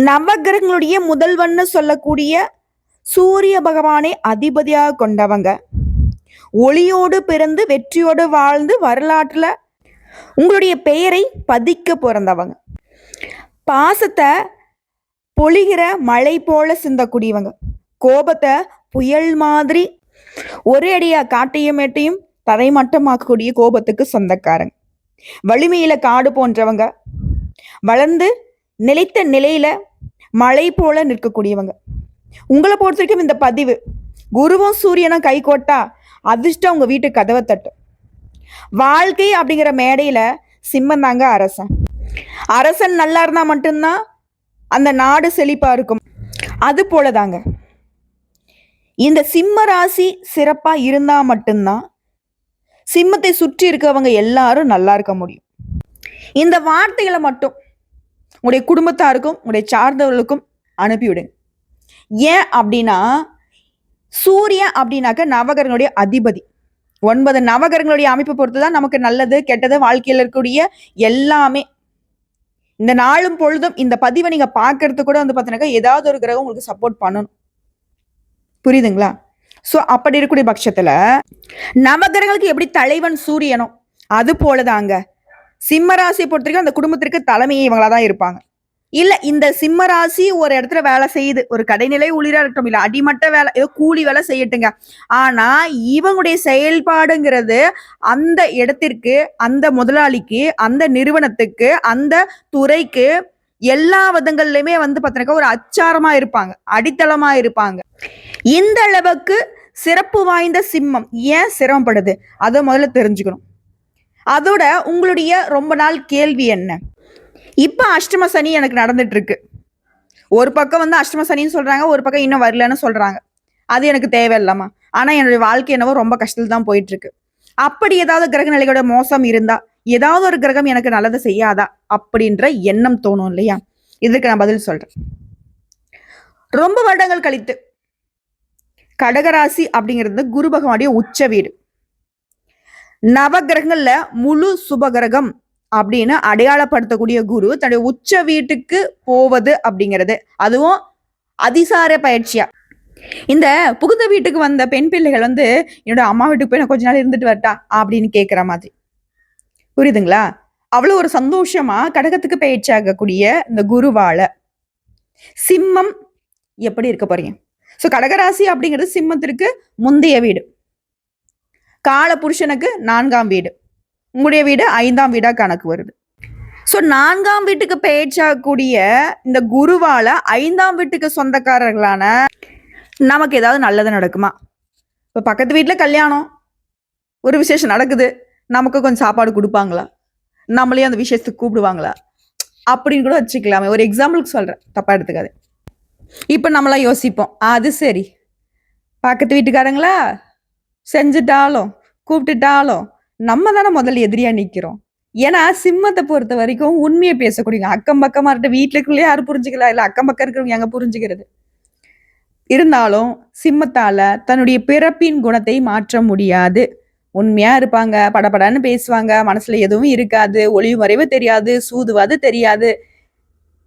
நவகிரகங்களுடைய முதல்வன்னு சொல்லக்கூடிய சூரிய பகவானை அதிபதியாக கொண்டவங்க. ஒளியோடு பிறந்து வெற்றியோடு வாழ்ந்து வரலாற்றுல உங்களுடைய பெயரை பதிக்க பிறந்தவங்க. பாசத்தை பொழிகிற மழை போல சிந்தக்கூடியவங்க. கோபத்தை புயல் மாதிரி ஒரே அடியா காட்டையும் மேட்டையும் தரைமட்டமாக்கக்கூடிய கோபத்துக்கு சொந்தக்காரங்க. வலிமையில காடு போன்றவங்க. வளர்ந்து நிலைத்த நிலையில மழை போல நிற்கக்கூடியவங்க. உங்களை பொறுத்த வரைக்கும் இந்த பதிவு குருவும் சூரியனும் கை கோட்டா அதிர்ஷ்டம் உங்க வீட்டு கதவை தட்டும். வாழ்க்கை அப்படிங்கிற மேடையில சிம்மம் தாங்க அரசன். அரசன் நல்லா இருந்தா மட்டும்தான் அந்த நாடு செழிப்பா இருக்கும். அது போலதாங்க இந்த சிம்ம ராசி சிறப்பா இருந்தா மட்டும்தான் சிம்மத்தை சுற்றி இருக்கவங்க எல்லாரும் நல்லா இருக்க முடியும். இந்த வார்த்தைகளை மட்டும் உங்களுடைய குடும்பத்தாருக்கும் உங்களுடைய சார்ந்தவர்களுக்கும் அனுப்பிவிடுங்க. ஏன் அப்படின்னா சூரியன் அப்படின்னாக்க நவகிரகங்களுடைய அதிபதி. 9 நவகிரகங்களுடைய அமைப்பை பொறுத்துதான் நமக்கு நல்லது கெட்டது வாழ்க்கையில் இருக்கக்கூடிய எல்லாமே. இந்த நாளும் பொழுதும் இந்த பதிவை நீங்க பாக்குறது கூட பாத்தீங்கன்னா ஏதாவது ஒரு கிரகம் உங்களுக்கு சப்போர்ட் பண்ணணும். புரியுதுங்களா? சோ அப்படி இருக்கக்கூடிய பட்சத்துல நவகிரகங்களுக்கு எப்படி தலைவன் சூரியனோ அது போலதாங்க சிம்ம ராசியை பொறுத்த வரைக்கும் அந்த குடும்பத்திற்கு தலைமையை இவங்களாதான் இருப்பாங்க. இல்ல இந்த சிம்ம ராசி ஒரு இடத்துல வேலை செய்யுது, ஒரு கடைநிலை ஊழியரா இருக்கட்டும், இல்ல அடிமட்ட வேலை ஏதோ கூலி வேலை செய்யட்டுங்க. ஆனா இவங்களுடைய செயல்பாடுங்கிறது அந்த இடத்திற்கு, அந்த முதலாளிக்கு, அந்த நிறுவனத்துக்கு, அந்த துறைக்கு எல்லா விதங்கள்லயுமே பாத்தீங்கன்னா ஒரு அச்சாரமா இருப்பாங்க, அடித்தளமா இருப்பாங்க. இந்த அளவுக்கு சிறப்பு வாய்ந்த சிம்மம் ஏன் சிரமப்படுது அதை முதல்ல தெரிஞ்சுக்கணும். அதோட உங்களுடைய ரொம்ப நாள் கேள்வி என்ன? இப்ப அஷ்டம சனி எனக்கு நடந்துட்டு இருக்கு. ஒரு பக்கம் அஷ்டம சனின்னு சொல்றாங்க, ஒரு பக்கம் இன்னும் வரலன்னு சொல்றாங்க. அது எனக்கு தேவையில்லாமா? ஆனா என்னுடைய வாழ்க்கை என்னவோ ரொம்ப கஷ்டத்துல தான் போயிட்டு இருக்கு. அப்படி ஏதாவது கிரக நிலைகளோட மோசம் இருந்தா ஏதாவது ஒரு கிரகம் எனக்கு நல்லது செய்யாதா அப்படின்ற எண்ணம் தோணும் இல்லையா? இதுக்கு நான் பதில் சொல்றேன். ரொம்ப வருடங்கள் கழித்து கடகராசி அப்படிங்கிறது குரு பகவானுடைய உச்ச வீடு. நவகிரகங்கள்ல முழு சுபகிரகம் அப்படின்னு அடையாளப்படுத்தக்கூடிய குரு தன்னுடைய உச்ச வீட்டுக்கு போவது அப்படிங்கிறது, அதுவும் அதிசார பயிற்சியா. இந்த புகுந்த வீட்டுக்கு வந்த பெண் பிள்ளைகள் என்னோட அம்மா வீட்டுக்கு போய் நான் கொஞ்ச நாள் இருந்துட்டு வரட்டா அப்படின்னு கேட்கிற மாதிரி. புரியுதுங்களா? அவ்வளவு ஒரு சந்தோஷமா கடகத்துக்கு பயிற்சி ஆகக்கூடிய இந்த குருவால சிம்மம் எப்படி இருக்க போறீங்க? சோ கடகராசி அப்படிங்கிறது சிம்மத்திற்கு முந்தைய வீடு. கால புருஷனுக்கு 4ஆம் வீடு. உங்களுடைய வீடு 5ஆம் வீடா கணக்கு வருது. சோ 4ஆம் வீட்டுக்கு பெயர்ச்சாகக்கூடிய இந்த குருவால 5ஆம் வீட்டுக்கு சொந்தக்காரர்களான நமக்கு ஏதாவது நல்லது நடக்குமா? இப்ப பக்கத்து வீட்டுல கல்யாணம், ஒரு விசேஷம் நடக்குது, நமக்கு கொஞ்சம் சாப்பாடு கொடுப்பாங்களா? நம்மளே அந்த விசேஷத்துக்கு கூப்பிடுவாங்களா? அப்படின்னு கூட வச்சுக்கலாமே. ஒரு எக்ஸாம்பிளுக்கு சொல்றேன், தப்பா எடுத்துக்காது. இப்ப நம்மளாம் யோசிப்போம், அது சரி பக்கத்து வீட்டுக்காரங்களா செஞ்சுட்டாலும் கூப்பிட்டுட்டாலும் நம்ம தானே முதல்ல எதிரியா நிக்கிறோம். ஏன்னா சிம்மத்தை பொறுத்த வரைக்கும் உண்மையை பேசக்கூடிய அக்கம் பக்கமா இருக்க வீட்டுக்குள்ளே யாரும் புரிஞ்சுக்கலாம், இல்ல அக்கம் பக்கம் இருக்கிறவங்க எங்க புரிஞ்சுக்கிறது. இருந்தாலும் சிம்மத்தால தன்னுடைய பிறப்பின் குணத்தை மாற்ற முடியாது. உண்மையா இருப்பாங்க, படபடன்னு பேசுவாங்க, மனசுல எதுவும் இருக்காது, ஒளிவு மறைவு தெரியாது, சூதுவாது தெரியாது,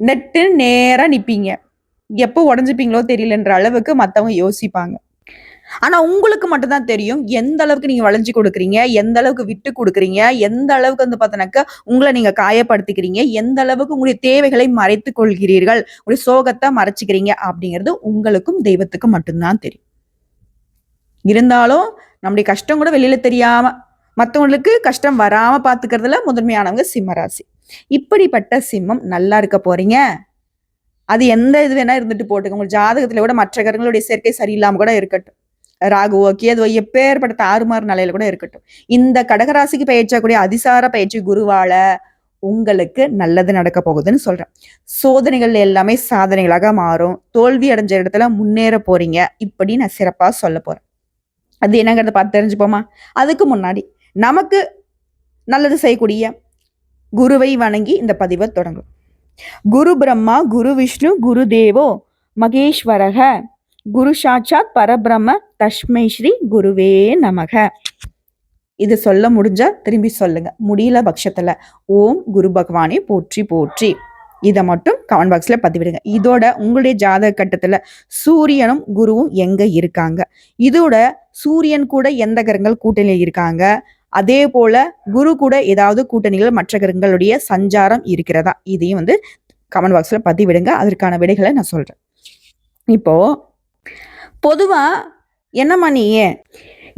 நெட்டு நேரா நிப்பீங்க. எப்போ உடஞ்சுப்பீங்களோ தெரியலன்ற அளவுக்கு மத்தவங்க யோசிப்பாங்க. ஆனா உங்களுக்கு மட்டும்தான் தெரியும் எந்த அளவுக்கு நீங்க வளைஞ்சு கொடுக்குறீங்க, எந்த அளவுக்கு விட்டு கொடுக்குறீங்க, எந்த அளவுக்கு பார்த்தனாக்க உங்களை நீங்க காயப்படுத்திக்கிறீங்க, எந்த அளவுக்கு உங்களுடைய தேவைகளை மறைத்து கொள்கிறீர்கள், உங்களுடைய சோகத்தை மறைச்சிக்கிறீங்க அப்படிங்கிறது உங்களுக்கும் தெய்வத்துக்கும் மட்டும்தான் தெரியும். இருந்தாலும் நம்முடைய கஷ்டம் கூட வெளியில தெரியாம மற்றவங்களுக்கு கஷ்டம் வராம பாத்துக்கிறதுல முதன்மையானவங்க சிம்மராசி. இப்படிப்பட்ட சிம்மம் நல்லா இருக்க போறீங்க. அது எந்த இது வேணா இருந்துட்டு போட்டுங்க. உங்க ஜாதகத்துல கூட மற்ற கிரகங்களுடைய சேர்க்கை சரியில்லாம கூட இருக்கட்டும், ராகுவோ கேதுவோ எப்பேற்பட்ட தாறுமாறு நிலையில கூட இருக்கட்டும், இந்த கடகராசிக்கு பயிற்சியக்கூடிய அதிசார பயிற்சி குருவால உங்களுக்கு நல்லது நடக்க போகுதுன்னு சொல்றேன். சோதனைகள் எல்லாமே சாதனைகளாக மாறும். தோல்வி அடைஞ்ச இடத்துல முன்னேற போறீங்க. இப்படி நான் சிறப்பா சொல்ல போறேன். அது என்னங்கிறத பார்த்து தெரிஞ்சுப்போமா? அதுக்கு முன்னாடி நமக்கு நல்லது செய்யக்கூடிய குருவை வணங்கி இந்த பதிவை தொடங்கும். குரு பிரம்மா குரு விஷ்ணு குரு தேவோ மகேஸ்வரக குரு சாட்சாத் பரபிரம்ம தஸ்மை ஸ்ரீ குருவே நமக. இது சொல்ல முடிஞ்சா திரும்பி சொல்லுங்க, முடியல பட்சத்துல ஓம் குரு பகவானே போற்றி போற்றி. இதை மட்டும் கமெண்ட் பாக்ஸ்ல பதிவிடுங்க. இதோட உங்களுடைய ஜாதக கட்டத்துல சூரியனும் குருவும் எங்க இருக்காங்க, இதோட சூரியன் கூட எந்த கிரகங்கள் கூட்டணியில் இருக்காங்க, அதே போல குரு கூட ஏதாவது கூட்டணிகள் மற்ற கிரகங்களுடைய சஞ்சாரம் இருக்கிறதா, இதையும் வந்து கமெண்ட் பாக்ஸ்ல பதிவிடுங்க. அதற்கான விடைகளை நான் சொல்றேன். இப்போ பொதுவா என்னம்மா நீ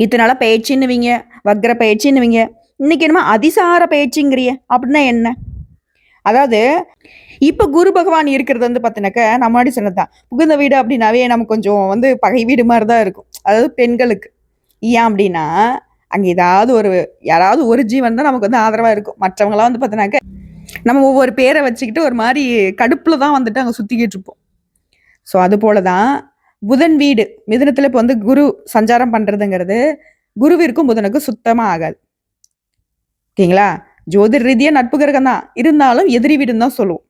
இத்தனை நாளா பயிற்சின்னுவீங்க, வக்ர பயிற்சின்னுவீங்க, இன்னைக்கு என்னமா அதிசார பயிற்சிங்கிறிய அப்படின்னா என்ன? அதாவது இப்ப குரு பகவான் இருக்கிறது வந்து பார்த்தீங்கன்னாக்க நான் முன்னாடி சொன்னதுதான், புகுந்த வீடு அப்படின்னாவே நமக்கு கொஞ்சம் வந்து பகை வீடு மாதிரி தான் இருக்கும். அதாவது பெண்களுக்கு ஏன் அப்படின்னா அங்கே யாராவது ஒரு ஜீவன் தான் நமக்கு வந்து ஆதரவா இருக்கும். மற்றவங்களாம் வந்து பார்த்தீங்கன்னாக்க நம்ம ஒவ்வொரு பேரை வச்சுக்கிட்டு ஒரு மாதிரி கடுப்புல தான் வந்துட்டு அங்கே சுத்திக்கிட்டு இருப்போம். ஸோ அது போலதான் புதன் வீடு மிதுனத்துல இப்போ வந்து குரு சஞ்சாரம் பண்றதுங்கிறது குருவிற்கும் புதனுக்கும் சுத்தமா ஆகாது. ஓகேங்களா? ஜோதிட ரீதியா நட்பு கிரகம் தான், இருந்தாலும் எதிரி வீடுன்னு தான் சொல்லுவோம்.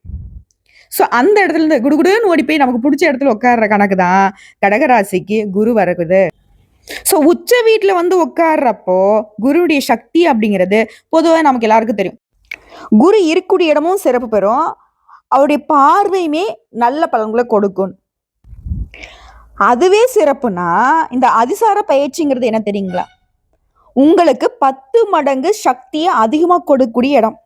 ஸோ அந்த இடத்துல இருந்து குடுகுடுன்னு ஓடி போய் நமக்கு பிடிச்ச இடத்துல உட்கார்ற கணக்கு தான் கடகராசிக்கு குரு வருகுது. ஸோ உச்ச வீட்டில் வந்து உட்கார்றப்போ குருவுடைய சக்தி அப்படிங்கிறது பொதுவாக நமக்கு எல்லாருக்கும் தெரியும். குரு இருக்கக்கூடிய இடமும் சிறப்பு பெறும், அவருடைய பார்வையுமே நல்ல பலன்களை கொடுக்கும். அதுவே சிறப்புனா இந்த அதிசார பயிற்சிங்கிறது என்ன தெரியுங்களா? உங்களுக்கு 10 மடங்கு சக்தியை அதிகமாக கொடுக்கக்கூடிய இடம்.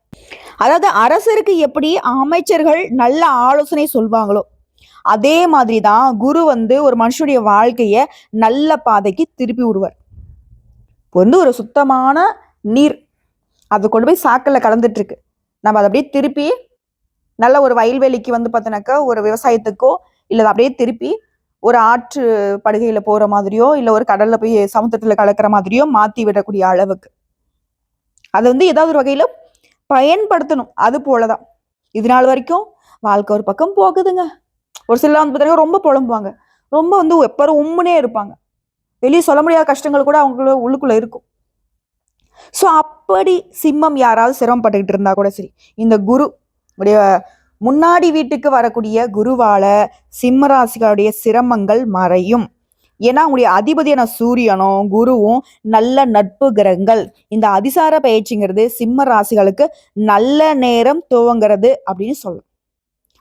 அதாவது அரசருக்கு எப்படி அமைச்சர்கள் நல்ல ஆலோசனை சொல்வாங்களோ அதே மாதிரி தான் குரு வந்து ஒரு மனுஷனுடைய வாழ்க்கைய நல்ல பாதைக்கு திருப்பி விடுவார். வந்து ஒரு சுத்தமான நீர் அது கொண்டு போய் சாக்கல்ல கலந்துட்டு இருக்கு, நம்ம அதை அப்படியே திருப்பி நல்ல ஒரு வயல்வெளிக்கு வந்து பார்த்தோன்னாக்கா ஒரு விவசாயத்துக்கோ இல்லை அப்படியே திருப்பி ஒரு ஆற்று படுகையில போற மாதிரியோ இல்லை ஒரு கடல்ல போய் சமுத்திரத்துல கலக்கிற மாதிரியோ மாத்தி விடக்கூடிய அளவுக்கு அதை வந்து ஏதாவது ஒரு வகையில பயன்படுத்தணும். அது போலதான் இது நாள் வரைக்கும் வாழ்க்கை ஒரு பக்கம் போகுதுங்க. ஒரு சில வந்து பார்த்தீங்கன்னா ரொம்ப புலம்புவாங்க, ரொம்ப வந்து எப்பரும் உம்முனே இருப்பாங்க, வெளியே சொல்ல முடியாத கஷ்டங்கள் கூட அவங்கள உள்ளுக்குள்ள இருக்கும். ஸோ அப்படி சிம்மம் யாராவது சிரமப்பட்டுக்கிட்டு இருந்தா கூட சரி, இந்த குரு உடைய முன்னாடி வீட்டுக்கு வரக்கூடிய குருவால சிம்ம ராசிகளுடைய சிரமங்கள் மறையும். ஏன்னா உங்களுடைய அதிபதியான சூரியனும் குருவும் நல்ல நட்பு கிரகங்கள். இந்த அதிசார பயிற்சிங்கிறது சிம்ம ராசிகளுக்கு நல்ல நேரம் துவங்கிறது அப்படின்னு சொல்லும்.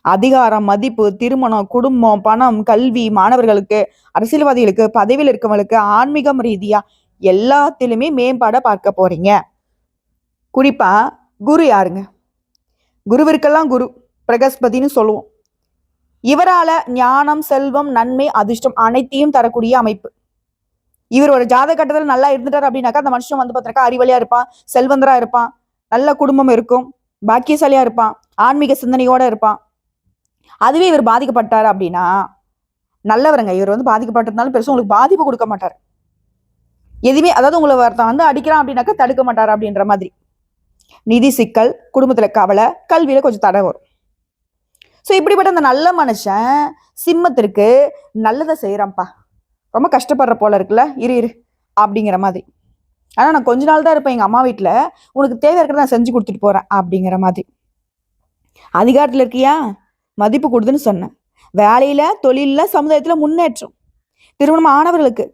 அதிகாரம், மதிப்பு, திருமணம், குடும்பம், பணம், கல்வி, மாணவர்களுக்கு, அரசியல்வாதிகளுக்கு, பதவியில் இருக்கவங்களுக்கு, ஆன்மீகம் ரீதியா எல்லாத்திலுமே மேம்பாட பார்க்க போறீங்க. குறிப்பா குரு யாருங்க? குருவிற்கெல்லாம் குரு பிரகஸ்பதினு சொல்லுவோம். இவரால ஞானம், செல்வம், நன்மை, அதிர்ஷ்டம் அனைத்தையும் தரக்கூடிய அமைப்பு. இவர் ஒரு ஜாதக கட்டத்தில் நல்லா இருந்துட்டார் அப்படின்னாக்கா அந்த மனுஷன் வந்து பார்த்தீங்கன்னா அறிவழியா இருப்பான், செல்வந்தரா இருப்பான், நல்ல குடும்பம் இருக்கும், பாக்கியசாலியா இருப்பான், ஆன்மீக சிந்தனையோட இருப்பான். அதுவே இவர் பாதிக்கப்பட்டார் அப்படின்னா நல்லவருங்க. இவர் வந்து பாதிக்கப்பட்டிருந்தாலும் பெருசும் உங்களுக்கு பாதிப்பு கொடுக்க மாட்டார் எதுவுமே. அதாவது உங்களை ஒருத்தன் வந்து அடிக்கிறான் அப்படின்னாக்கா தடுக்க மாட்டார் அப்படின்ற மாதிரி. நிதி சிக்கல், குடும்பத்துல கவலை, கல்வியில கொஞ்சம் தடை வரும். ஸோ இப்படிப்பட்ட அந்த நல்ல மனுஷன் சிம்மத்திற்கு நல்லதை செய்யறான்ப்பா, ரொம்ப கஷ்டப்படுற போல இருக்குல்ல, இரு அப்படிங்கிற மாதிரி. ஆனால் நான் கொஞ்ச நாள் தான் இருப்பேன் எங்கள் அம்மா வீட்டில், உனக்கு தேவை இருக்கிறத நான் செஞ்சு கொடுத்துட்டு போறேன் அப்படிங்கிற மாதிரி. அதிகாரத்தில் இருக்கியா, மதிப்பு கொடுதுன்னு சொன்னேன். வேலையில, தொழில, சமுதாயத்துல முன்னேற்றம். திருமணம் ஆனவர்களுக்கு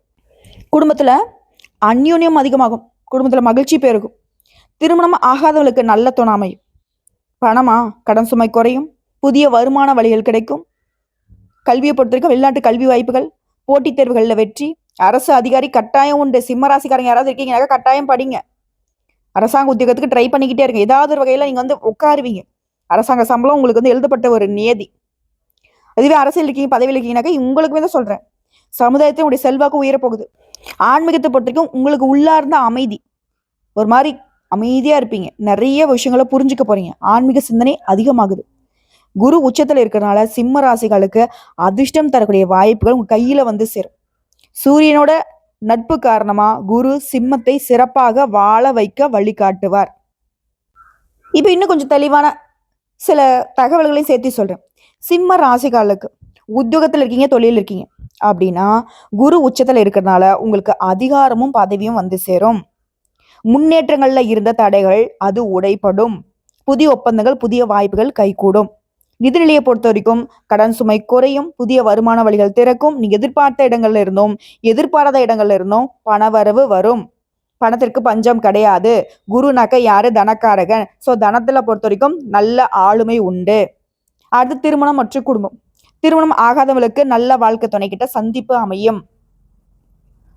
குடும்பத்துல அந்யோன்யம் அதிகமாகும், குடும்பத்துல மகிழ்ச்சி பெருகும். திருமணம் ஆகாதவர்களுக்கு நல்ல துணை அமையும். பணமா கடன் சுமை குறையும், புதிய வருமான வழிகள் கிடைக்கும். கல்வியை பொறுத்தவரைக்கும் வெளிநாட்டு கல்வி வாய்ப்புகள், போட்டித் தேர்வுகளில் வெற்றி. அரசு அதிகாரி கட்டாயம் உண்டு. சிம்மராசிக்காரங்க யாராவது இருக்கீங்கன்னாக்கா கட்டாயம் படிங்க. அரசாங்க உத்தியோகத்துக்கு ட்ரை பண்ணிக்கிட்டே இருங்க. ஏதாவது ஒரு வகையில நீங்க வந்து உட்காருவீங்க. அரசாங்க சம்பளம் உங்களுக்கு வந்து எழுதப்பட்ட ஒரு நியதி. அதுவே அரசியல் இருக்கீங்க, பதவியில் இருக்கீங்கன்னாக்கா உங்களுக்குமே தான் சொல்றேன், சமுதாயத்தை உங்களுடைய செல்வாக்கு உயரப்போகுது. ஆன்மீகத்தை பொறுத்த வரைக்கும் உங்களுக்கு உள்ளார்ந்த அமைதி, ஒரு மாதிரி அமைதியா இருப்பீங்க. நிறைய விஷயங்களை புரிஞ்சுக்க போறீங்க. ஆன்மீக சிந்தனை அதிகமாகுது. குரு உச்சத்துல இருக்கிறனால சிம்ம ராசிகளுக்கு அதிர்ஷ்டம் தரக்கூடிய வாய்ப்புகள் உங்க கையில வந்து சேரும். சூரியனோட நட்பு காரணமா குரு சிம்மத்தை சிறப்பாக வாழ வைக்க வழிகாட்டுவார். இப்ப இன்னும் கொஞ்சம் தெளிவான சில தகவல்களையும் சேர்த்து சொல்றேன். சிம்ம ராசிகளுக்கு உத்தியோகத்துல இருக்கீங்க, தொழில் இருக்கீங்க அப்படின்னா குரு உச்சத்துல இருக்கிறதுனால உங்களுக்கு அதிகாரமும் பதவியும் வந்து சேரும். முன்னேற்றங்கள்ல இருந்த தடைகள் அது உடைப்படும். புதிய ஒப்பந்தங்கள், புதிய வாய்ப்புகள் கைகூடும். நிதிநிலையை பொறுத்த வரைக்கும் கடன் சுமை குறையும், புதிய வருமான வழிகள் திறக்கும். நீங்க எதிர்பார்த்த இடங்கள்ல இருந்தும் எதிர்பாராத இடங்கள்ல இருந்தும் பணவரவு வரும். பணத்திற்கு பஞ்சம் கிடையாது. குருனாக்க யாரு? தனக்காரகன். ஸோ தனத்துல பொறுத்த வரைக்கும் நல்ல ஆளுமை உண்டு. அடுத்து திருமணம் மற்றும் குடும்பம். திருமணம் ஆகாதவங்களுக்கு நல்ல வாழ்க்கை துணைக்கிட்ட சந்திப்பு அமையும்.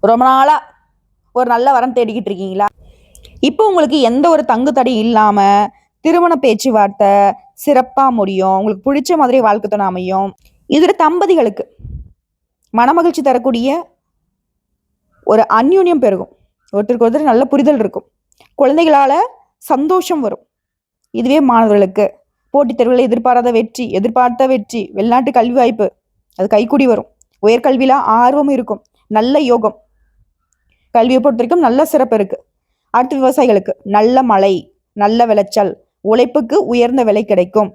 ரொம்ப நாளா ஒரு நல்ல வரம் தேடிக்கிட்டு இருக்கீங்களா? இப்போ உங்களுக்கு எந்த ஒரு தங்கு தடை இல்லாம திருமண பேச்சுவார்த்தை சிறப்பா முடியும். உங்களுக்கு பிடிச்ச மாதிரி வாழ்க்கை துணை அமையும். இதுல தம்பதிகளுக்கு மனமகிழ்ச்சி தரக்கூடிய ஒரு அந்யூன்யம் பெருகும். ஒருத்தருக்கு ஒருத்தர் நல்ல புரிதல் இருக்கும். குழந்தைகளால சந்தோஷம் வரும். இதுவே மாணவர்களுக்கு போட்டித் தேர்வுகளில் எதிர்பார்த்த வெற்றி, வெளிநாட்டு கல்வி வாய்ப்பு அது கைக்கூடி வரும். உயர்கல்வியில ஆர்வம் இருக்கும். நல்ல யோகம். கல்வியை பொறுத்த வரைக்கும் நல்ல சிறப்பு இருக்கு. அடுத்து விவசாயிகளுக்கு நல்ல மழை, நல்ல விளைச்சல், உழைப்புக்கு உயர்ந்த விலை கிடைக்கும்.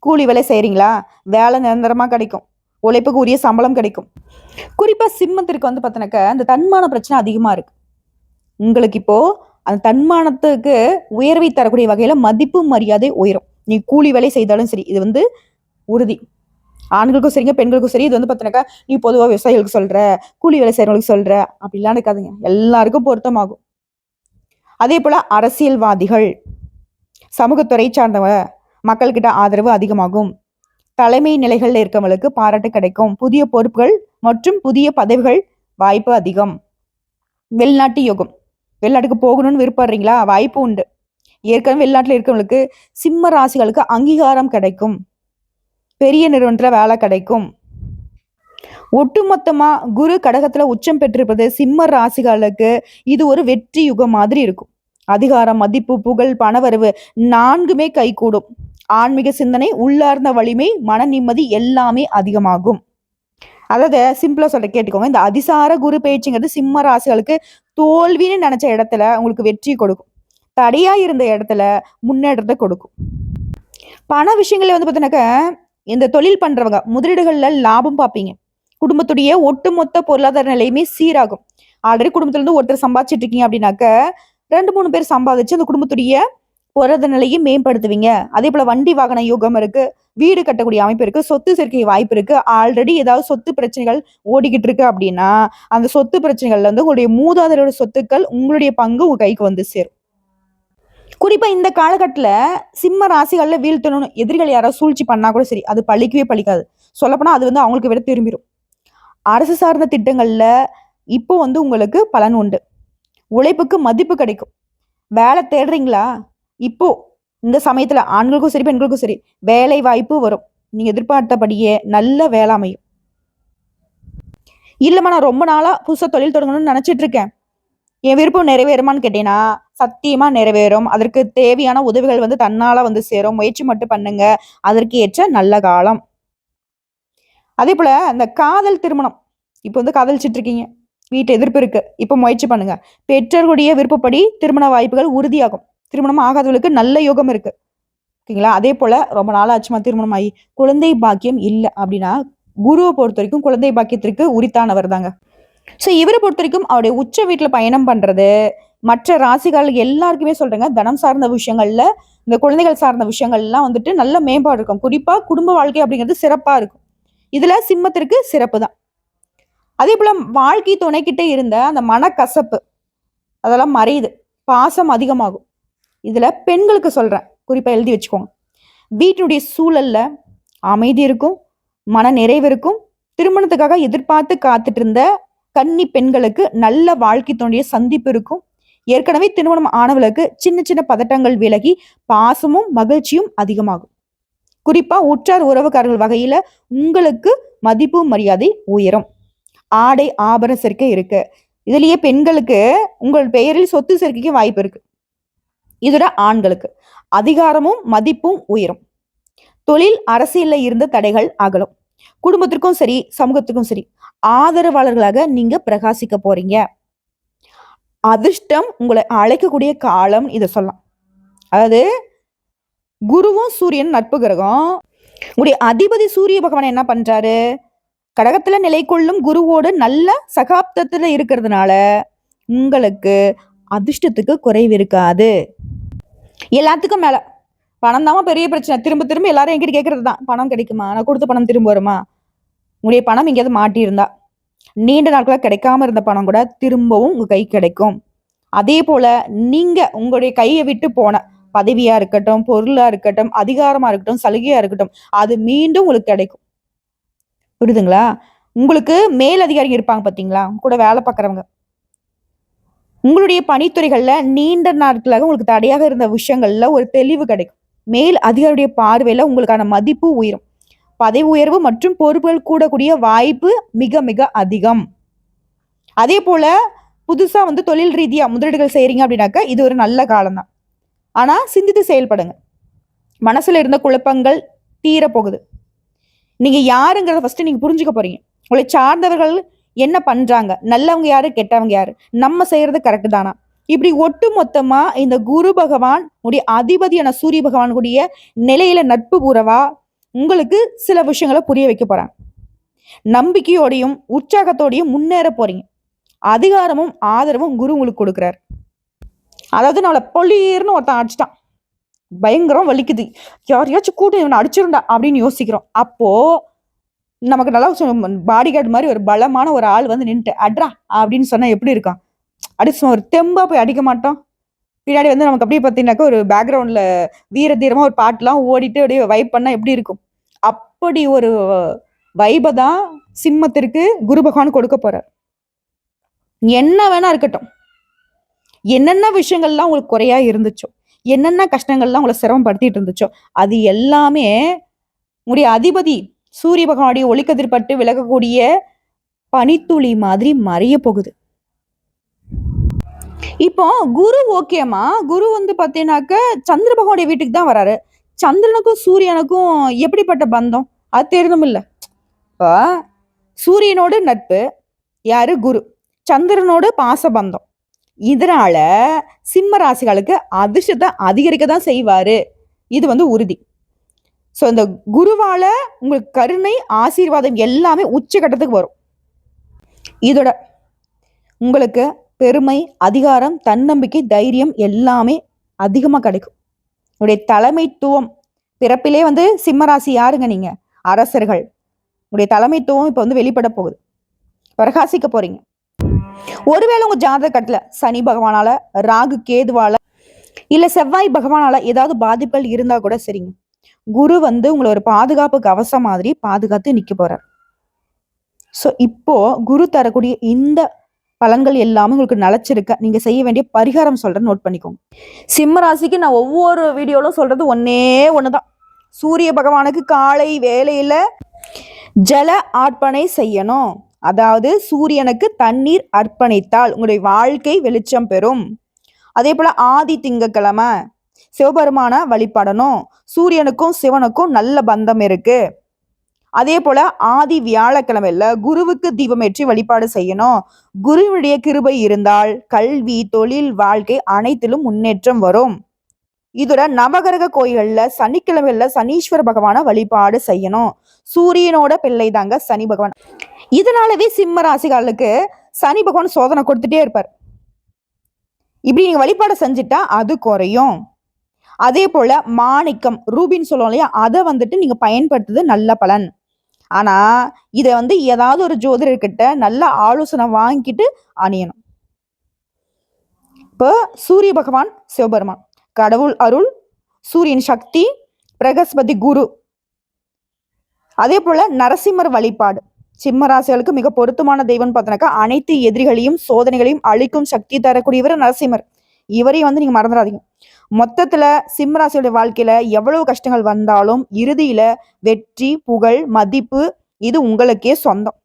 கூலி வேலை செய்யறீங்களா, வேலை நிரந்தரமா கிடைக்கும். உழைப்புக்கு உரிய சம்பளம் கிடைக்கும். குறிப்பா சிம்மத்திற்கு வந்து பார்த்தீங்கன்னாக்க அந்த தன்மான பிரச்சனை அதிகமா இருக்கு. உங்களுக்கு இப்போ அந்த தன்மானத்துக்கு உயர்வை தரக்கூடிய வகையில மதிப்பு மரியாதை உயரும். நீ கூலி வேலை செய்தாலும் சரி, இது வந்து உறுதி. ஆண்களுக்கும் சரிங்க, பெண்களுக்கும் சரி. இது வந்து பார்த்தீங்கன்னாக்கா நீ பொதுவாக விவசாயிகளுக்கு சொல்ற, கூலி வேலை செய்யறவங்களுக்கு சொல்ற அப்படிலாம் இருக்காதுங்க. எல்லாருக்கும் பொருத்தமாகும். அதே போல அரசியல்வாதிகள், சமூகத்துறை சார்ந்தவங்க, மக்கள்கிட்ட ஆதரவு அதிகமாகும். தலைமை நிலைகள்ல இருக்கவங்களுக்கு பாராட்டு கிடைக்கும். புதிய பொறுப்புகள் மற்றும் புதிய பதவிகள் வாய்ப்பு அதிகம். வெளிநாட்டு யோகம். வெளிநாட்டுக்கு போகணும்னு விருப்பப்படுறீங்களா? வாய்ப்பு உண்டு. ஏற்கனவே வெளிநாட்டுல இருக்கவங்களுக்கு சிம்ம ராசிகளுக்கு அங்கீகாரம் கிடைக்கும். பெரிய நிறுவனத்துல வேலை கிடைக்கும். ஒட்டுமொத்தமா குரு கடகத்துல உச்சம் பெற்றிருப்பது சிம்ம ராசிகளுக்கு இது ஒரு வெற்றி யுகம் மாதிரி இருக்கும். அதிகாரம், மதிப்பு, புகழ், பணவரவு 4மே கைகூடும். ஆன்மீக சிந்தனை, உள்ளார்ந்த வலிமை, மன நிம்மதி எல்லாமே அதிகமாகும். அதாவது சிம்பிளா சொல்ற கேட்டுக்கோங்க. இந்த அதிசார குரு பயிற்சிங்கிறது சிம்ம ராசிகளுக்கு தோல்வின்னு நினைச்ச இடத்துல உங்களுக்கு வெற்றி கொடுக்கும். தடையா இருந்த இடத்துல முன்னேற்றத்தை கொடுக்கும். பண விஷயங்கள்ல வந்து பார்த்தீங்கன்னாக்க இந்த தொழில் பண்றவங்க முதலீடுகள்ல லாபம் பார்ப்பீங்க. குடும்பத்துடைய ஒட்டுமொத்த பொருளாதார நிலையுமே சீராகும். ஆல்ரெடி குடும்பத்துல இருந்து ஒருத்தர் சம்பாதிச்சிட்டு இருக்கீங்க அப்படின்னாக்க 2-3 பேர் சம்பாதிச்சு அந்த குடும்பத்துடைய பொருளாதார நிலையை மேம்படுத்துவீங்க. அதே போல வண்டி வாகன யோகம் இருக்கு. வீடு கட்டக்கூடிய அமைப்பு இருக்கு. சொத்து சேர்க்கை வாய்ப்பு இருக்கு. ஆல்ரெடி ஏதாவது சொத்து பிரச்சனைகள் ஓடிக்கிட்டு இருக்கு அப்படின்னா அந்த சொத்து பிரச்சனைகள்ல வந்து உங்களுடைய மூதாதையரோட சொத்துக்கள் உங்களுடைய பங்கு உங்க கைக்கு வந்து சேரும். குறிப்பா இந்த காலகட்டத்துல சிம்ம ராசிகள்ல வீழ்த்தணும்னு எதிரிகள் யாராவது சூழ்ச்சி பண்ணா கூட சரி, அது பழிக்கவே பழிக்காது. சொல்லப்போனா அது வந்து அவங்களுக்கு விட திரும்பிடும். அரசு சார்ந்த திட்டங்கள்ல இப்போ வந்து உங்களுக்கு பலன் உண்டு. உழைப்புக்கு மதிப்பு கிடைக்கும். வேலை தேடுறீங்களா? இப்போ இந்த சமயத்துல ஆண்களுக்கும் சரி, பெண்களுக்கும் சரி வேலை வாய்ப்பு வரும். நீங்க எதிர்பார்த்தபடியே நல்ல வேலை அமையும். இல்லம்மா நான் ரொம்ப நாளா புதுசா தொழில் தொடங்கணும்னு நினைச்சிட்டு இருக்கேன், என் விருப்பம் நிறைவேறுமான்னு கேட்டீங்கன்னா சத்தியமா நிறைவேறும். அதற்கு தேவையான உதவிகள் வந்து தன்னால வந்து சேரும். முயற்சி மட்டும் பண்ணுங்க. அதற்கு ஏற்ற நல்ல காலம். அதே போல இந்த காதல் திருமணம், இப்போ வந்து காதலிச்சிட்டு இருக்கீங்க, வீட்டு எதிர்ப்பு இருக்கு, இப்போ முயற்சி பண்ணுங்க. பெற்றோர்களுடைய விருப்பப்படி திருமண வாய்ப்புகள் உறுதியாகும். திருமணம் ஆகாதவர்களுக்கு நல்ல யோகம் இருக்கு. ஓகேங்களா? அதே போல ரொம்ப நாள் ஆச்சுமா திருமணம் ஆகி குழந்தை பாக்கியம் இல்லை அப்படின்னா குருவை பொறுத்த வரைக்கும் குழந்தை பாக்கியத்திற்கு உரித்தானவர் தாங்க. ஸோ இவரை பொறுத்த வரைக்கும் அவருடைய உச்ச வீட்டுல பயணம் பண்றது மற்ற ராசிகள் எல்லாருக்குமே சொல்றேங்க, தனம் சார்ந்த விஷயங்கள்ல இந்த குழந்தைகள் சார்ந்த விஷயங்கள்லாம் வந்துட்டு நல்ல மேம்பாடு இருக்கும். குறிப்பா குடும்ப வாழ்க்கை அப்படிங்கிறது சிறப்பா இருக்கும். இதுல சிம்மத்திற்கு சிறப்பு தான். அதே போல வாழ்க்கை துணைக்கிட்டே இருந்த அந்த மனக்கசப்பு அதெல்லாம் மறையுது. பாசம் அதிகமாகும். இதுல பெண்களுக்கு சொல்றேன், குறிப்பா எழுதி வச்சுக்கோங்க. வீட்டினுடைய சூழல்ல அமைதி இருக்கும், மன நிறைவு இருக்கும். திருமணத்துக்காக எதிர்பார்த்து காத்துட்டு இருந்த கன்னி பெண்களுக்கு நல்ல வாழ்க்கை துணைய சந்திப்பு இருக்கும். ஏற்கனவே திருமணம் ஆனவர்களுக்கு சின்ன சின்ன பதட்டங்கள் விலகி பாசமும் மகிழ்ச்சியும் அதிகமாகும். குறிப்பா உற்றார் உறவுக்காரர்கள் வகையில உங்களுக்கு மதிப்பு மரியாதை உயரும். ஆடை ஆபரண சேர்க்கை இருக்கு. இதுலயே பெண்களுக்கு உங்கள் பெயரில் சொத்து சேர்க்கைக்கு வாய்ப்பு இருக்கு. இதோட ஆண்களுக்கு அதிகாரமும் மதிப்பும் உயரும். தொழில் அரசியல்ல இருந்த தடைகள் அகலும். குடும்பத்திற்கும் சரி, சமூகத்துக்கும் சரி ஆதரவாளர்களாக நீங்க பிரகாசிக்க போறீங்க. அதிர்ஷ்டம் உங்களை அழைக்கக்கூடிய காலம் இதை சொல்லலாம். அதாவது குருவும் சூரியன் நட்பு கிரகம். உங்களுடைய அதிபதி சூரிய பகவான் என்ன பண்றாரு? கடகத்துல நிலை கொள்ளும் குருவோடு நல்ல சகாப்தத்துல இருக்கிறதுனால உங்களுக்கு அதிர்ஷ்டத்துக்கு குறைவு இருக்காது. எல்லாத்துக்கும் மேல பணம் தான் பெரிய பிரச்சனை. திரும்ப திரும்ப எல்லாரும் என்கிட்ட கேட்கறது தான், பணம் கிடைக்குமா, நான் கொடுத்த பணம் திரும்ப வருமா? உங்களுடைய பணம் எங்கேயாவது மாட்டி இருந்தா, நீண்ட நாட்களாக கிடைக்காம இருந்த பணம் கூட திரும்பவும் உங்க கை கிடைக்கும். அதே போல நீங்க உங்களுடைய கையை விட்டு போன பதவியா இருக்கட்டும், பொருளா இருக்கட்டும், அதிகாரமா இருக்கட்டும், சலுகையா இருக்கட்டும், அது மீண்டும் உங்களுக்கு கிடைக்கும். புரியுதுங்களா? உங்களுக்கு மேல் அதிகாரி இருப்பாங்க பாத்தீங்களா? உங்க கூட வேலை பார்க்குறவங்க. உங்களுடைய பணித்துறைகள்ல நீண்ட நாட்களாக உங்களுக்கு தடையாக இருந்த விஷயங்கள்ல ஒரு தெளிவு கிடைக்கும். மேல் அதிகாரியுடைய பார்வையில உங்களுக்கான மதிப்பு உயரும். பதவி உயர்வு மற்றும் பொறுப்புகள் கூடக்கூடிய வாய்ப்பு மிக மிக அதிகம். அதே போல புதுசா வந்து தொழில் ரீதியா முதலீடுகள் செய்றீங்க அப்படின்னாக்கா, இது ஒரு நல்ல காலம் தான். ஆனா சிந்தித்து செயல்படுங்க. மனசுல இருந்த குழப்பங்கள் தீரப்போகுது. நீங்க யாருங்கிறத ஃபர்ஸ்ட் நீங்க புரிஞ்சுக்க போறீங்க. உங்களை சார்ந்தவர்கள் என்ன பண்றாங்க? நல்லவங்க யாரு? கெட்டவங்க யாரு? நம்ம செய்யறது கரெக்ட் தானா? இப்படி ஒட்டு மொத்தமா இந்த குரு பகவான் உடைய அதிபதியான சூரிய பகவான் கூடிய நிலையில நட்பு பூரவா உங்களுக்கு சில விஷயங்களை புரிய வைக்க போறாங்க. நம்பிக்கையோடையும் உற்சாகத்தோடையும் முன்னேற போறீங்க. அதிகாரமும் ஆதரவும் குரு உங்களுக்கு கொடுக்குறாரு. அதாவது நம்மளை பொலிர்னு ஒருத்தன் அடிச்சிட்டான், பயங்கரம் வலிக்குது, யாரையாச்சும் கூட இவனை அடிச்சிருந்தா அப்படின்னு யோசிக்கிறோம். அப்போ நமக்கு நல்லா பாடி கார்டு மாதிரி ஒரு பலமான ஒரு ஆள் வந்து நின்றுட்டு அட்ரா அப்படின்னு சொன்னா எப்படி இருக்கும்? அடிச்சு ஒரு தெம்பா போய் அடிக்க மாட்டோம். பின்னாடி வந்து நமக்கு அப்படியே பார்த்தீங்கன்னாக்கா ஒரு பேக்ரவுண்ட்ல வீர தீரமா ஒரு பாட்டுலாம் ஓடிட்டு அப்படியே வைப் பண்ணா எப்படி இருக்கும்? அப்படி ஒரு வைபை தான் சிம்மத்திற்கு குரு பகவான் கொடுக்க போறார். என்ன வேணா இருக்கட்டும், என்னென்ன விஷயங்கள்லாம் உங்களுக்கு குறையா இருந்துச்சோ, என்னென்ன கஷ்டங்கள்லாம் உங்களை சிரமப்படுத்திட்டு இருந்துச்சோ, அது எல்லாமே உங்களுடைய அதிபதி சூரிய பகவானுடைய ஒளிக்கதிர்பட்டு விலகக்கூடிய பனித்துளி மாதிரி மறைய போகுது. இப்போ குரு ஓகேமா, குரு வந்து பாத்தீங்கன்னாக்க சந்திர பகவானுடைய வீட்டுக்கு தான் வராரு. சந்திரனுக்கும் சூரியனுக்கும் எப்படிப்பட்ட பந்தம் அது தெரியணும் இல்ல. இப்போ சூரியனோடு நட்பு யாரு? குரு. சந்திரனோடு பாசபந்தம். இதனால சிம்ம ராசிகளுக்கு அதிர்ஷ்டத்தை அதிகரிக்க தான் செய்வாரு. இது வந்து உறுதி. ஸோ இந்த குருவால உங்களுக்கு கருணை ஆசீர்வாதம் எல்லாமே உச்சகட்டத்துக்கு வரும். இதோட உங்களுக்கு பெருமை, அதிகாரம், தன்னம்பிக்கை, தைரியம் எல்லாமே அதிகமா கிடைக்கும். உங்களுடைய தலைமைத்துவம் பிறப்பிலே வந்து சிம்மராசி யாருங்க நீங்க? அரசர்கள். உங்களுடைய தலைமைத்துவம் இப்ப வந்து வெளிப்பட போகுது, பிரகாசிக்க போறீங்க. ஒருவேளை உங்க ஜாதக கட்டல சனி பகவானால, ராகு கேதுவால, இல்ல செவ்வாய் பகவானால ஏதாவது பாதிப்புகள் இருந்தா கூட சரிங்க, குரு வந்து உங்களை ஒரு பாதுகாப்பு கவசம் மாதிரி பாதுகாத்து நிக்க போறார். ஸோ இப்போ குரு தரக்கூடிய இந்த பலன்கள் எல்லாமே உங்களுக்கு நிலைச்சிருக்க நீங்க செய்ய வேண்டிய பரிகாரம் சொல்றேன், நோட் பண்ணிக்கோங்க. சிம்ம ராசிக்கு நான் ஒவ்வொரு வீடியோலும் சொல்றது ஒன்னே ஒண்ணுதான். சூரிய பகவானுக்கு காலை வேளையில ஜல அர்ப்பணை செய்யணும். அதாவது சூரியனுக்கு தண்ணீர் அர்ப்பணித்தால் உங்களுடைய வாழ்க்கை வெளிச்சம் பெறும். அதே போல ஆதி திங்கட்கிழமை சிவபெருமான வழிபடணும். சூரியனுக்கும் சிவனுக்கும் நல்ல பந்தம் இருக்கு. அதே போல ஆதி வியாழக்கிழமையில குருவுக்கு தீபமேற்றி வழிபாடு செய்யணும். குருவுடைய கிருபை இருந்தால் கல்வி, தொழில், வாழ்க்கை அனைத்திலும் முன்னேற்றம் வரும். இதோட நவகிரக கோயில்கள்ல சனிக்கிழமையில சனீஸ்வர பகவான வழிபாடு செய்யணும். சூரியனோட பிள்ளை தாங்க சனி பகவான். இதனாலவே சிம்ம ராசிகளுக்கு சனி பகவான் சோதனை கொடுத்துட்டே இருப்பார். இப்படி நீங்க வழிபாடு செஞ்சுட்டா அது குறையும். அதே போல மாணிக்கம், ரூபின்னு சொல்லுவோம் இல்லையா, அதை வந்துட்டு நீங்க பயன்படுத்துறது நல்ல பலன். ஆனா இதை வந்து ஏதாவது ஒரு ஜோதிடர்கிட்ட நல்ல ஆலோசனை வாங்கிட்டு அணியணும். இப்போ சூரிய பகவான் சிவபெருமான், கடவுள் அருள், சூரியன் சக்தி, பிரகஸ்பதி குரு. அதே போல நரசிம்மர் வழிபாடு சிம்ம ராசிகளுக்கு மிக பொருத்தமான தெய்வம்னு பார்த்தோன்னாக்கா அனைத்து எதிரிகளையும் சோதனைகளையும் அழிக்கும் சக்தி தரக்கூடியவர் நரசிம்மர். இவரையும் வந்து நீங்க மறந்துடாதீங்க. மொத்தத்துல சிம்ம ராசியோட வாழ்க்கையில எவ்வளவு கஷ்டங்கள் வந்தாலும் இறுதியில வெற்றி, புகழ், மதிப்பு இது உங்களுக்கே சொந்தம்.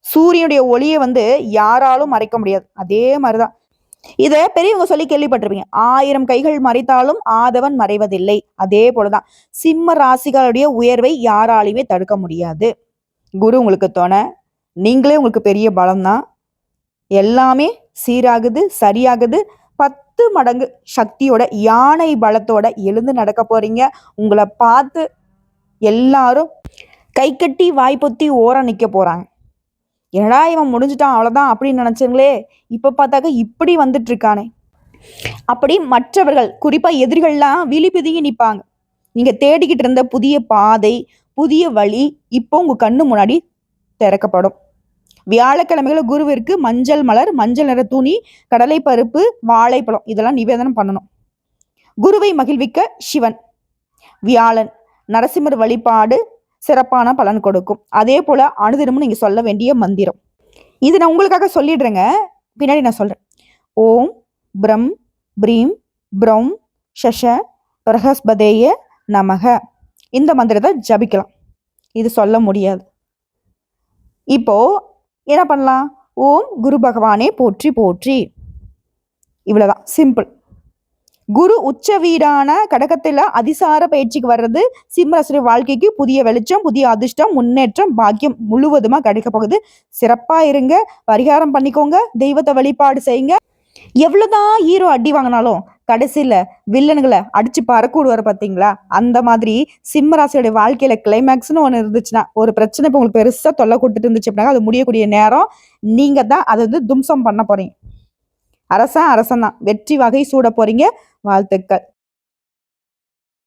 சூரியனுடைய ஒளியை வந்து யாராலும் மறைக்க முடியாது. அதே மாதிரிதான் இத பெரியவங்க சொல்லி கேள்விப்பட்டிருப்பீங்க, 1000 கைகள் மறைத்தாலும் ஆதவன் மறைவதில்லை. அதே போலதான் சிம்ம ராசிகளுடைய உயர்வை யாராலையுமே தடுக்க முடியாது. குரு உங்களுக்கு துணை, நீங்களே உங்களுக்கு பெரிய பலம்தான். எல்லாமே சீராகுது, சரியாகுது. 10 மடங்கு சக்தியோட, யானை பலத்தோட எழுந்து நடக்க போறீங்க. உங்களை பார்த்து எல்லாரும் கை கட்டி வாய்ப்பொத்தி ஓரம் நிக்க போறாங்க. என்னடா இவன் முடிஞ்சுட்டான் அவ்வளவுதான் அப்படின்னு நினைச்சீங்களே, இப்ப பார்த்தாக்க இப்படி வந்துட்டு இருக்கானே. அப்படி மற்றவர்கள், குறிப்பா எதிரிகள்லாம் விழிபிதுங்கி நிற்பாங்க. நீங்க தேடிக்கிட்டு இருந்த புதிய பாதை, புதிய வழி இப்போ உங்க கண்ணு முன்னாடி திறக்கப்படும். வியாழக்கிழமைகள குருவிற்கு மஞ்சள் மலர், மஞ்சள் நிற துணி, கடலை பருப்பு, வாழைப்பழம் இதெல்லாம் நிவேதனம் பண்ணணும். குருவை மகிழ்விக்க சிவன். வியாழன், நரசிம்மர் வழிபாடு சிறப்பான பலன் கொடுக்கும். அதே போல அனுதினமும் நீங்க சொல்ல வேண்டிய மந்திரம் இது நான் உங்களுக்காக சொல்லிடுறேங்க, பின்னாடி நான் சொல்றேன். ஓம் பிரம் பிரீம் ப்ரௌம் ஷஷ பிரகஸ்பதேய நமக. இந்த மந்திரத்தை ஜபிக்கலாம். இது சொல்ல முடியாது. இப்போ என்ன பண்ணலாம்? ஓம் குரு பகவானே போற்றி போற்றி. இவ்வளவுதான், சிம்பிள். குரு உச்ச வீடான கடகத்துல அதிசார பயிற்சிக்கு வர்றது சிம்மராசி வாழ்க்கைக்கு புதிய வெளிச்சம், புதிய அதிர்ஷ்டம், முன்னேற்றம், பாக்கியம் முழுவதுமா கிடைக்க போகுது. சிறப்பா இருங்க, பரிகாரம் பண்ணிக்கோங்க, தெய்வத்தை வழிபாடு செய்யுங்க. எவ்வளவுதான் ஹீரோ அடி வாங்கினாலும் கடைசியில வில்லன்களை அடிச்சு பறக்கூடுவார் பார்த்தீங்களா? அந்த மாதிரி சிம்மராசியோட வாழ்க்கையில கிளைமேக்ஸ்னு ஒன்று இருந்துச்சுன்னா, ஒரு பிரச்சனை இப்போ உங்களுக்கு பெருசா தொல்லை கொடுத்துட்டு இருந்துச்சு அப்படின்னா, அது முடியக்கூடிய நேரம். நீங்க தான் அதை தும்சம் பண்ண போறீங்க. அரசன் தான், வெற்றி வகை சூட போறீங்க. வாழ்த்துக்கள்.